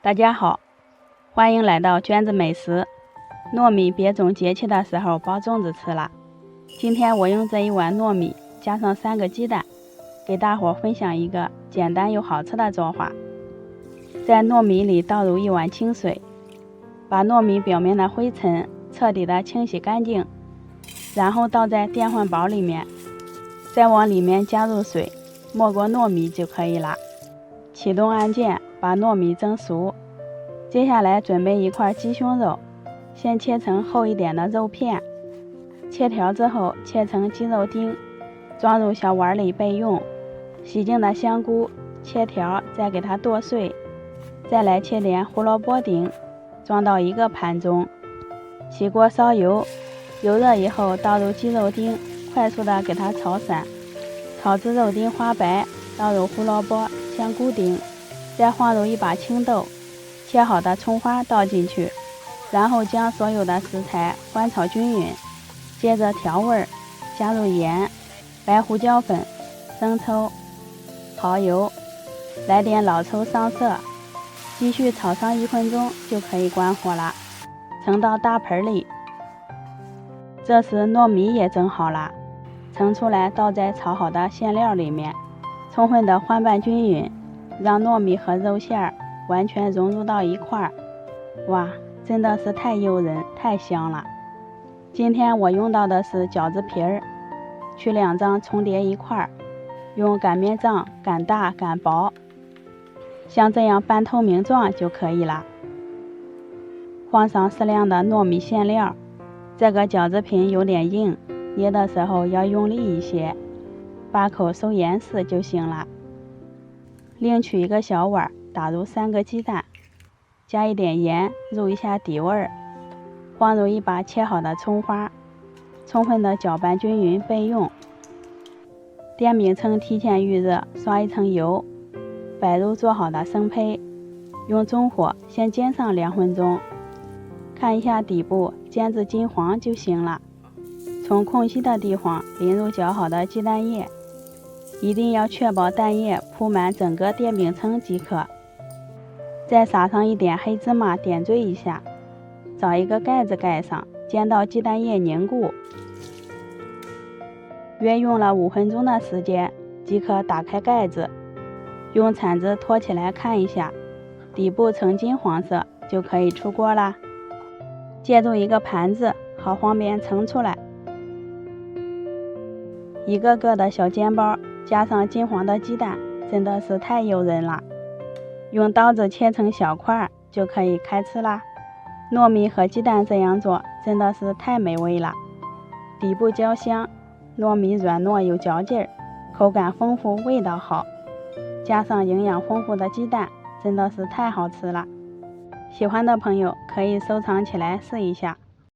大家好，欢迎来到娟子美食。糯米别种节气的时候包粽子吃了。今天我用这一碗糯米加上3个鸡蛋，给大伙分享一个简单又好吃的做法。在糯米里倒入1碗清水，把糯米表面的灰尘彻底的清洗干净，然后倒在电饭煲里面，再往里面加入水，没过糯米就可以了。启动按键，把糯米蒸熟。接下来准备1块鸡胸肉，先切成厚一点的肉片，切条之后切成鸡肉丁，装入小碗里备用。洗净的香菇切条，再给它剁碎。再来切点胡萝卜丁，装到一个盘中。起锅烧油，油热以后倒入鸡肉丁，快速的给它炒散。炒至肉丁花白，倒入胡萝卜、香菇丁，再放入1把青豆，切好的葱花倒进去，然后将所有的食材翻炒均匀。接着调味，加入盐、白胡椒粉、生抽、蚝油，来点老抽上色，继续炒上1分钟就可以关火了，盛到大盆里。这时糯米也蒸好了，盛出来倒在炒好的馅料里面，充分的翻拌均匀，让糯米和肉馅完全融入到一块儿。哇，真的是太诱人，太香了。今天我用到的是饺子皮儿，取2张重叠一块儿，用擀面杖擀大擀薄，像这样半透明状就可以了。放上适量的糯米馅料，这个饺子皮有点硬，捏的时候要用力一些，把口收严实就行了。另取一个小碗，打入3个鸡蛋，加一点盐，入一下底味，放入1把切好的葱花，充分的搅拌均匀备用。电饼铛提前预热，刷一层油，摆入做好的生胚，用中火先煎上2分钟，看一下底部，煎至金黄就行了。从空隙的地方淋入搅好的鸡蛋液，一定要确保蛋液铺满整个电饼铛即可。再撒上一点黑芝麻点缀一下，找一个盖子盖上，煎到鸡蛋液凝固。约用了5分钟的时间，即可打开盖子，用铲子托起来看一下，底部呈金黄色就可以出锅啦。借助一个盘子，好方便盛出来。一个个的小煎包，加上金黄的鸡蛋，真的是太诱人了。用刀子切成小块就可以开吃啦。糯米和鸡蛋这样做真的是太美味了，底部焦香，糯米软糯有嚼劲，口感丰富，味道好，加上营养丰富的鸡蛋，真的是太好吃了。喜欢的朋友可以收藏起来试一下。